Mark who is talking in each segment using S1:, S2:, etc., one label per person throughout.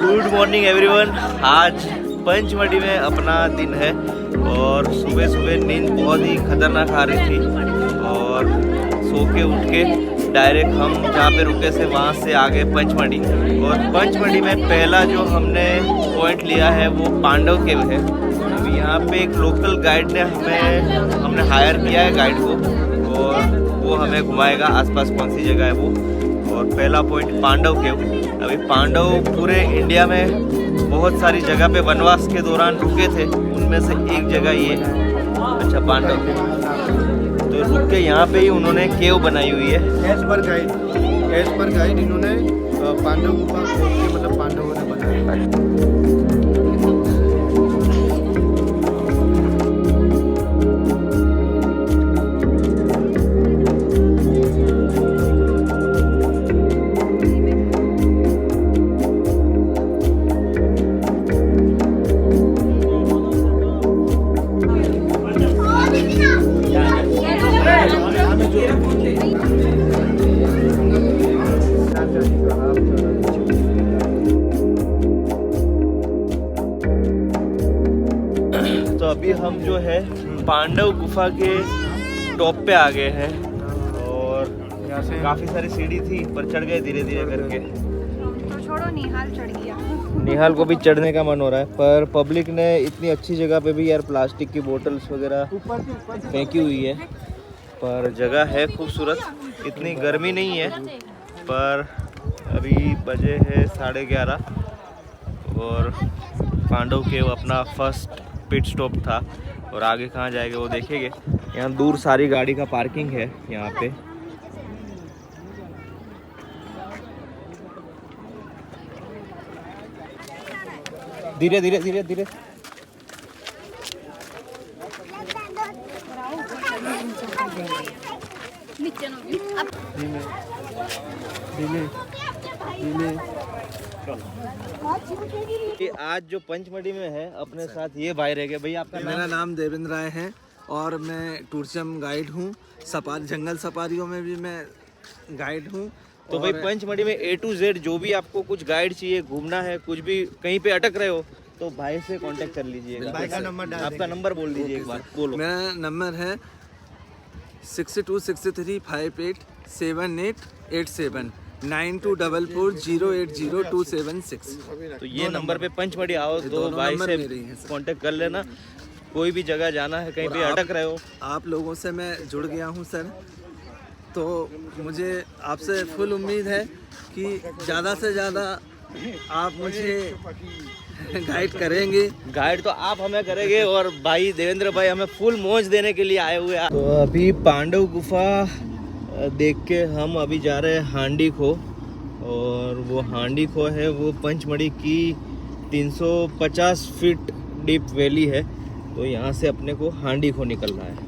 S1: Good morning everyone. आज पंचमढ़ी में अपना दिन है और सुबह सुबह नींद बहुत ही खतरनाक आ रही थी और सो के उठ के डायरेक्ट हम जहाँ पे रुके थे वहाँ से आगे पंचमढ़ी। और पंचमढ़ी में पहला जो हमने पॉइंट लिया है वो पांडव केव है। अभी यहाँ पे एक लोकल गाइड ने हमने हायर किया है गाइड को और वो हमें घुमाएगा आसपास कौन सी जगह है वो। और पहला पॉइंट पांडव केव। अभी पांडव पूरे इंडिया में बहुत सारी जगह पे वनवास के दौरान रुके थे, उनमें से एक जगह ये है। अच्छा, पांडव केव तो रुक के यहाँ पे ही उन्होंने केव बनाई हुई है।
S2: एज पर गाइड इन्होंने पांडव गुफा मतलब पांडवों ने बनाया।
S1: तो अभी हम जो है पांडव गुफा के टॉप पे आ गए हैं और यहाँ से काफी सारी सीढ़ी थी पर चढ़ गए धीरे धीरे करके।
S3: छोड़ो, निहाल चढ़ गया।
S1: निहाल को भी चढ़ने का मन हो रहा है पर पब्लिक ने इतनी अच्छी जगह पे भी यार प्लास्टिक की बोतल्स वगैरह फेंकी हुई है। पर जगह है खूबसूरत, इतनी गर्मी नहीं है। पर अभी बजे है 11:30 और पांडव केव अपना फर्स्ट पिट स्टॉप था और आगे कहाँ जाएगा वो देखेंगे। यहाँ दूर सारी गाड़ी का पार्किंग है यहाँ पे। धीरे धीरे धीरे धीरे। आज जो पंचमढ़ी में है अपने साथ ये भाई रह गए। भैया आपका
S2: मेरा नाम देवेंद्र राय है और मैं टूरिज्म गाइड हूँ। जंगल सफारियों में भी मैं गाइड हूँ।
S1: तो भाई पंचमढ़ी में A to Z जो भी आपको कुछ गाइड चाहिए, घूमना है, कुछ भी कहीं पे अटक रहे हो तो भाई से कांटेक्ट कर लीजिए।
S2: भाई का नंबर डाल
S1: आपका नंबर बोल दीजिए एक बार। बोलो।
S2: मेरा नंबर है 6263587887 9244080276।
S1: तो ये नंबर पे पंचमढ़ी आओ तो भाई से कांटेक्ट कर लेना। कोई भी जगह जाना है, कहीं पे अटक रहे हो।
S2: आप लोगों से मैं जुड़ गया हूँ सर, तो मुझे आपसे फुल उम्मीद है कि ज़्यादा से ज़्यादा आप मुझे गाइड करेंगे।
S1: गाइड तो आप हमें करेंगे और भाई देवेंद्र भाई हमें फुल मौज देने के लिए आए हुए हैं। तो अभी पांडव गुफा देख के हम अभी जा रहे हैं हांडी खो। और वो हांडी खो है वो पंचमढ़ी की 350 फीट डीप वैली है। तो यहाँ से अपने को हांडी खो निकलना है।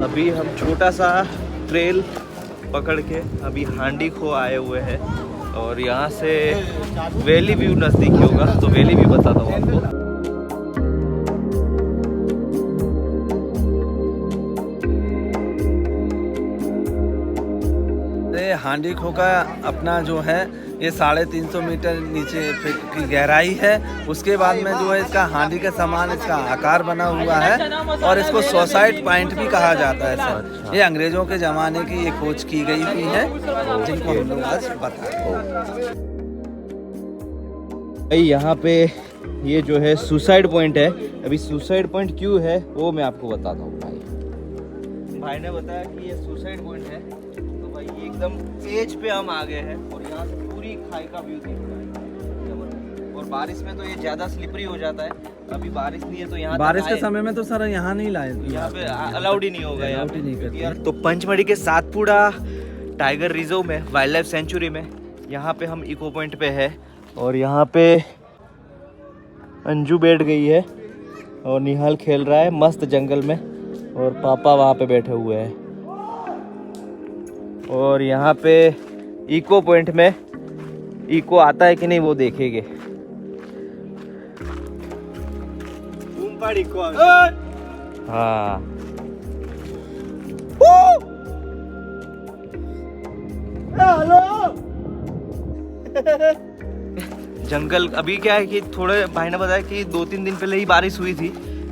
S1: अभी हम छोटा सा ट्रेल पकड़ के अभी हांडी खो आए हुए हैं और यहाँ से वैली व्यू नज़दीक होगा तो वैली भी बताता हूँ आपको।
S2: हांडी खो का अपना जो है ये 350 मीटर नीचे की गहराई है। उसके बाद में जो है इसका हांडी का समान इसका आकार बना हुआ है और इसको सुसाइड पॉइंट भी कहा जाता है सर। ये अंग्रेजों के ज़माने की ये खोज की गई हुई है जिनको हम लोग आज बता रहे हैं।
S1: यहाँ पे ये जो है सुसाइड पॉइंट है। अभी सुसाइड पॉइंट क्यों है वो मैं आपको बताता हूँ। भाई ने बताया कि ये सुसाइड पॉइंट है। तो भाई ये एकदम एज पे हम आ गए हैं और यहाँ से पूरी खाई का व्यू दिख रहा है। और बारिश में तो ये ज्यादा स्लिपरी हो जाता है। अभी बारिश नहीं है तो यहाँ
S2: बारिश के समय में तो सर यहाँ नहीं लाए,
S1: यहाँ पे अलाउड ही नहीं होगा यहाँ पे। तो पंचमढ़ी के सातपुड़ा टाइगर रिजर्व में, वाइल्ड लाइफ सेंचुरी में, यहाँ पे हम इको पॉइंट पे है और यहाँ पे अंजू बैठ गई है और निहाल खेल रहा है मस्त जंगल में और पापा वहाँ पे बैठे हुए हैं। और यहाँ पे इको पॉइंट में इको आता है कि नहीं वो देखेंगे। हाँ जंगल अभी क्या है कि थोड़े भाई ने बताया कि 2-3 दिन पहले ही बारिश हुई थी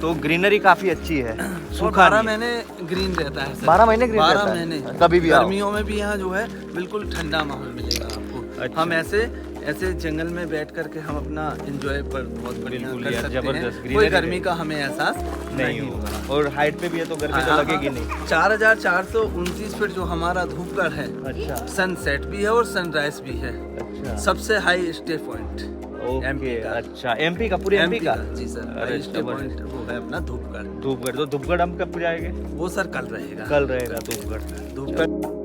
S1: तो ग्रीनरी काफी अच्छी है। सूखा
S2: 12 महीने ग्रीन रहता है सर।
S1: 12 महीने ग्रीन
S2: 12
S1: रहता है?
S2: महीने
S1: कभी भी आओ।
S2: गर्मियों में भी यहाँ जो है बिल्कुल ठंडा माहौल मिलेगा आपको।
S1: अच्छा।
S2: हम ऐसे जंगल में बैठ करके हम अपना एंजॉय पर बहुत बढ़िया
S1: बिल्कुल
S2: कर
S1: यार,
S2: सकते
S1: जबरदस्त
S2: हैं।
S1: greenery
S2: कोई गर्मी
S1: रहेगी।
S2: का हमें एहसास
S1: नहीं होगा और हाइट पे भी है तो गर्मी तो लगेगी नहीं।
S2: 4429 फीट जो हमारा धूपगढ़ है,
S1: अच्छा
S2: सनसेट भी है और सनराइज भी है।
S1: अच्छा
S2: सबसे high stay point
S1: okay
S2: MP का।
S1: अच्छा एमपी का पूरे एमपी का
S2: जी सर।
S1: अरे
S2: हाई स्टे
S1: जबरदस्त।
S2: पॉइंट वो है अपना धूपगढ़।
S1: धूपगढ़ तो धूपगढ़ हम कब जाएंगे?
S2: वो सर कल रहेगा।
S1: कल रहेगा धूपगढ़।
S2: धूपगढ़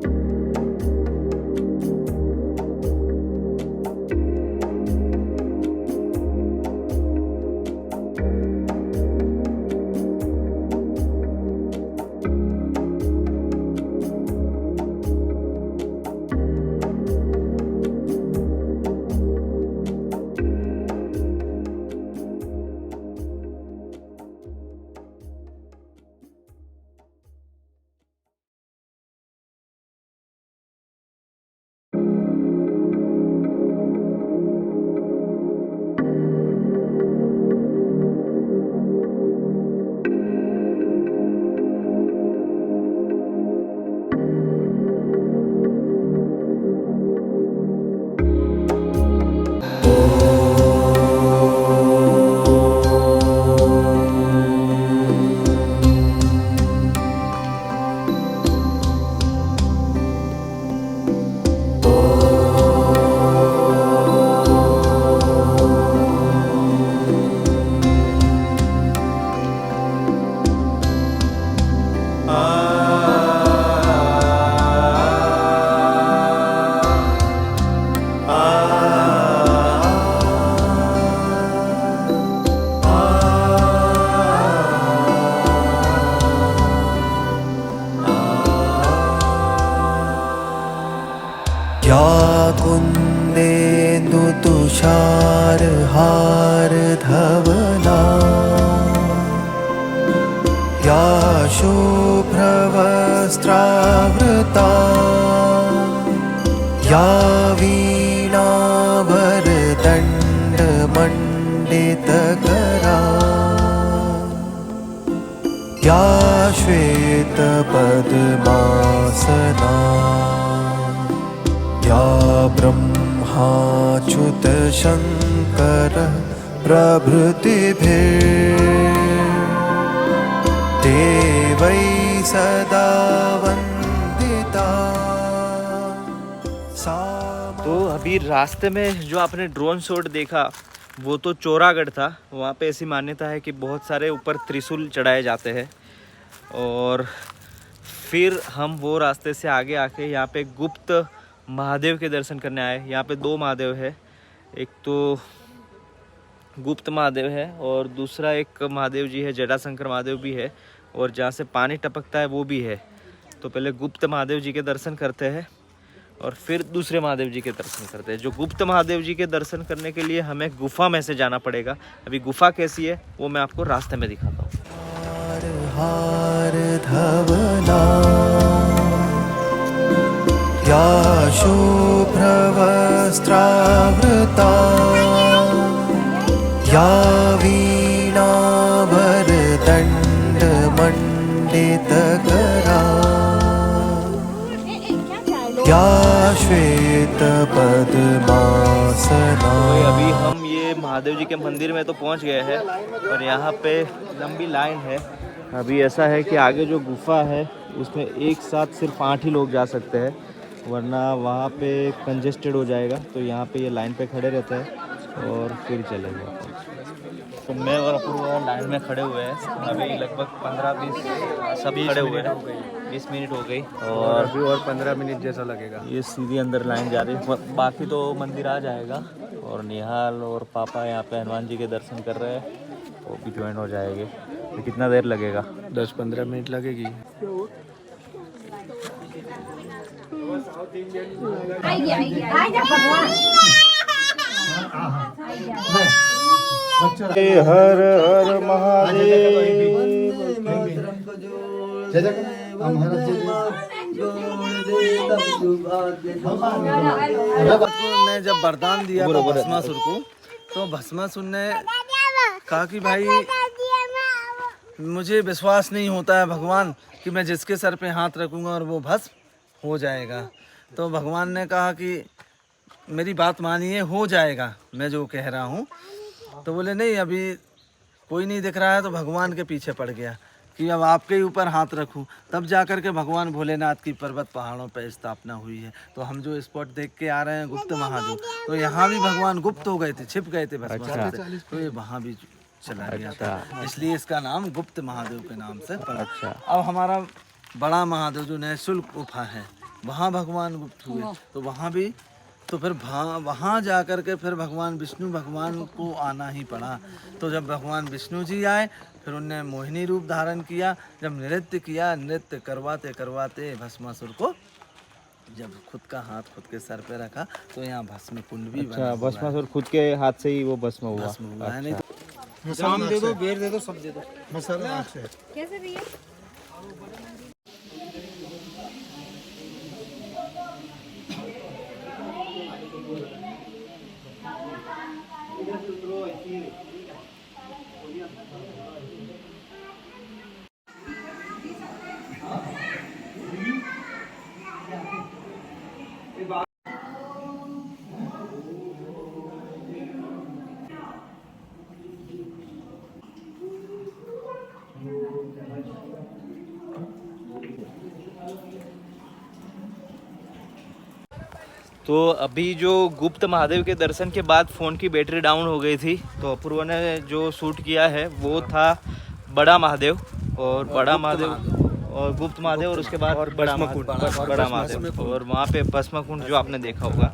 S4: कुन्देन्दु तुषार हार धवला या शुभ्रवस्त्रावृता या वीणावरदण्डमण्डितकरा या श्वेतपद्मासना या ब्रह्माच्युत शङ्कर प्रभृतिभिर्देवै सदा वन्दिता सा।
S1: तो अभी रास्ते में जो आपने ड्रोन शॉट देखा वो तो चौरागढ़ था। वहाँ पे ऐसी मान्यता है कि बहुत सारे ऊपर त्रिशूल चढ़ाए जाते हैं और फिर हम वो रास्ते से आगे आके यहाँ पे गुप्त महादेव के दर्शन करने आए। यहाँ पे 2 महादेव है, एक तो गुप्त महादेव है और दूसरा एक महादेव जी है जटाशंकर महादेव भी है और जहाँ से पानी टपकता है वो भी है। तो पहले गुप्त महादेव जी के दर्शन करते हैं और फिर दूसरे महादेव जी के दर्शन करते हैं। जो गुप्त महादेव जी के दर्शन करने के लिए हमें गुफा में से जाना पड़ेगा। अभी गुफा कैसी है वो मैं आपको रास्ते में दिखाता हूँ।
S4: हार धवला या शुभ्रवस्त्रावृता या वीणावरदण्डमण्डितकरा या श्वेतपद्मासना।
S1: तो अभी हम ये महादेव जी के मंदिर में तो पहुंच गए हैं और यहाँ पे लंबी लाइन है। अभी ऐसा है कि आगे जो गुफा है उसमें एक साथ सिर्फ 8 ही लोग जा सकते हैं, वरना वहाँ पे कंजेस्टेड हो जाएगा। तो यहाँ पे ये लाइन पे खड़े रहते हैं और फिर चलेंगे। तो मैं और अपूर्वा लाइन में खड़े हुए हैं। अभी लगभग 15-20 सभी खड़े हुए हैं। 20 मिनट हो गई और
S2: अभी और 15 मिनट जैसा लगेगा।
S1: ये सीधी अंदर लाइन जा रही है। बाकी तो मंदिर आ जाएगा और निहाल और पापा यहाँ पे हनुमान जी के दर्शन कर रहे हैं वो भी ज्वाइन हो जाएंगे। तो कितना देर लगेगा?
S2: 10-15 मिनट लगेगी।
S1: हर हर महादेव।
S2: ने जब वरदान दिया था भस्मासुर को, तो भस्मासुर ने कहा कि भाई मुझे विश्वास नहीं होता है भगवान कि मैं जिसके सर पे हाथ रखूंगा और वो भस्म हो जाएगा। तो भगवान ने कहा कि मेरी बात मानिए, हो जाएगा मैं जो कह रहा हूँ। तो बोले नहीं, अभी कोई नहीं दिख रहा है। तो भगवान के पीछे पड़ गया कि अब आपके ही ऊपर हाथ रखूं। तब जाकर के भगवान भोलेनाथ की पर्वत पहाड़ों पर स्थापना हुई है। तो हम जो स्पॉट देख के आ रहे हैं गुप्त महादेव, तो यहाँ भी भगवान गुप्त हो गए थे, छिप गए थे भस्मासुर से, तो ये वहाँ भी चला गया था, इसलिए इसका नाम गुप्त महादेव के नाम से पड़ा। अब हमारा बड़ा महादेव जो निःशुल्क गुफा है, वहाँ भगवान गुप्त हुए, तो वहाँ भी तो फिर वहाँ जा कर के फिर भगवान विष्णु भगवान को आना ही पड़ा। तो जब भगवान विष्णु जी आए, फिर उनने मोहिनी रूप धारण किया। जब नृत्य किया, नृत्य करवाते करवाते भस्मासुर को जब खुद का हाथ खुद के सर पे रखा, तो यहाँ भस्म कुंड भी बना हुआ है।
S1: भस्मासुर खुद के हाथ से ही वो भस्म हुआ।
S2: है नहीं तो
S5: शाम दे दो, बेर दे दो, सब दे दो। मसाला से
S3: कैसे भैया?
S1: तो अभी जो गुप्त महादेव के दर्शन के बाद फ़ोन की बैटरी डाउन हो गई थी, तो अपूर्व ने जो शूट किया है वो था बड़ा महादेव और बड़ा महादेव और गुप्त महादेव और उसके बाद बड़ा महादेव और वहाँ पे भस्म कुंड जो आपने देखा होगा।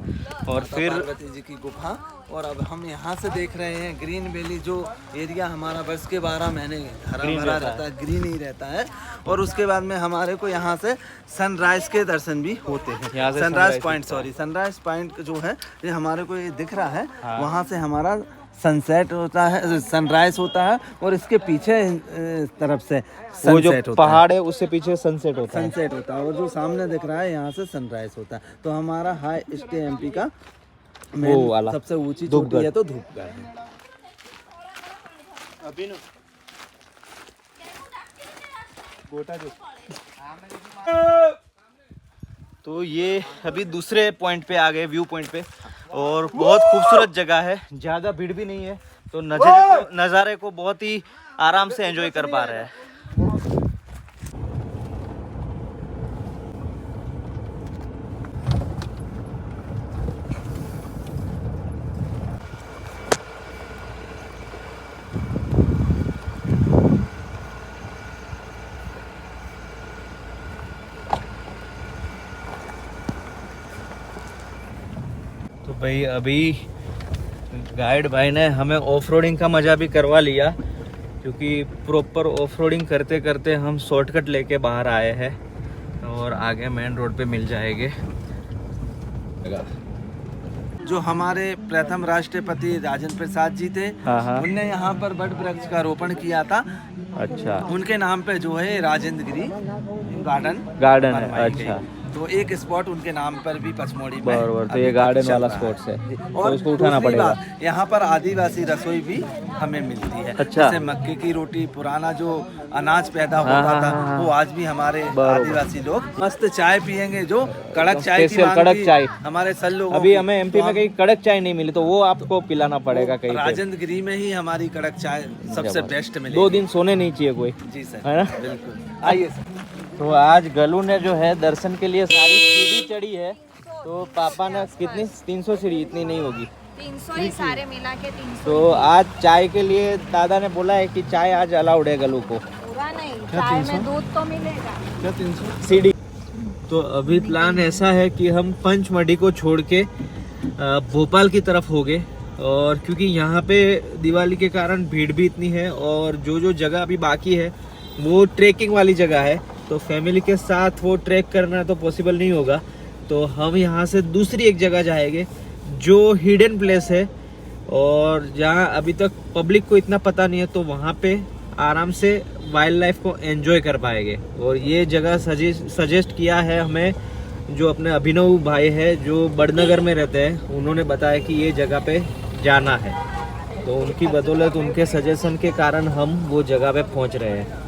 S1: और फिर
S2: पार्वती जी की गुफा। और अब हम यहाँ से देख रहे हैं ग्रीन वैली, जो एरिया हमारा वर्ष के 12 महीने हरा भरा रहता है, ग्रीन ही रहता है। और उसके बाद में हमारे को यहाँ से सनराइज के दर्शन भी होते हैं। सनराइज पॉइंट जो है ये हमारे को ये दिख रहा है। हाँ। वहाँ से हमारा सनसेट होता है, सनराइज होता है, और इसके पीछे तरफ से
S1: वो जो पहाड़ है उससे पीछे सनसेट होता
S2: है, और जो सामने दिख रहा है यहाँ से सनराइज होता है। तो हमारा हाई स्टे एमपी का सबसे ऊंची चोटी है तो धूपगढ़ है।
S1: तो ये अभी दूसरे पॉइंट पे आ गए, व्यू पॉइंट पे, और बहुत खूबसूरत जगह है, ज़्यादा भीड़ भी नहीं है, तो नज़ारे को बहुत ही आराम से एंजॉय कर पा रहे हैं। तो भाई अभी गाइड भाई ने हमें ऑफ रोडिंग का मज़ा भी करवा लिया, क्योंकि प्रॉपर ऑफ रोडिंग करते करते हम शॉर्टकट लेके बाहर आए हैं और आगे मेन रोड पे मिल जाएंगे।
S2: जो हमारे प्रथम राष्ट्रपति राजेंद्र प्रसाद जी थे, उनने यहाँ पर वट वृक्ष का रोपण किया था।
S1: अच्छा,
S2: उनके नाम पे जो है राजेंद्र गिरी
S1: गार्डन है। अच्छा,
S2: तो एक स्पॉट उनके नाम पर भी पचमढ़ी में
S1: तो ये गार्डन वाला स्पॉट है, और इसको उठाना पड़ेगा।
S2: यहाँ पर आदिवासी रसोई भी हमें मिलती है।
S1: अच्छा।
S2: जैसे मक्के की रोटी, पुराना जो अनाज पैदा होता था, वो आज भी हमारे आदिवासी लोग मस्त चाय पियेंगे, जो कड़क चाय की
S1: कड़क चाय
S2: हमारे सब लोग।
S1: अभी हमें एमपी में कहीं कड़क चाय नहीं मिली, तो वो आपको पिलाना पड़ेगा कहीं।
S2: राजेंद्र गिरी में ही हमारी कड़क चाय सबसे बेस्ट मिलेगी।
S1: 2 दिन सोने नहीं चाहिए कोई।
S2: जी सर,
S1: है ना?
S2: बिल्कुल। आइए सर।
S1: तो आज गलू ने जो है दर्शन के लिए सारी सीढ़ी चढ़ी है, तो पापा ने कितनी 300 सीढ़ी, इतनी नहीं होगी
S3: 300 ही सारे मिला के 300।
S1: तो आज चाय के लिए दादा ने बोला है कि चाय आज अलाउड है गलू को।
S3: पूरा नहीं, चाय में दूध तो मिलेगा।
S2: क्या 300
S1: सीढ़ी? तो अभी प्लान ऐसा है कि हम पंचमढ़ी को छोड़ के भोपाल की तरफ हो गए, और क्योंकि यहाँ पे दिवाली के कारण भीड़ भी इतनी है और जो जो जगह अभी बाकी है वो ट्रैकिंग वाली जगह है, तो फैमिली के साथ वो ट्रैक करना तो पॉसिबल नहीं होगा। तो हम यहाँ से दूसरी एक जगह जाएंगे जो हिडन प्लेस है और जहाँ अभी तक पब्लिक को इतना पता नहीं है, तो वहाँ पे आराम से वाइल्ड लाइफ को एंजॉय कर पाएंगे। और ये जगह सजेस्ट किया है हमें जो अपने अभिनव भाई है जो बड़नगर में रहते हैं, उन्होंने बताया कि ये जगह पे जाना है, तो उनकी बदौलत उनके सजेशन के कारण हम वो जगह पे पहुंच रहे हैं।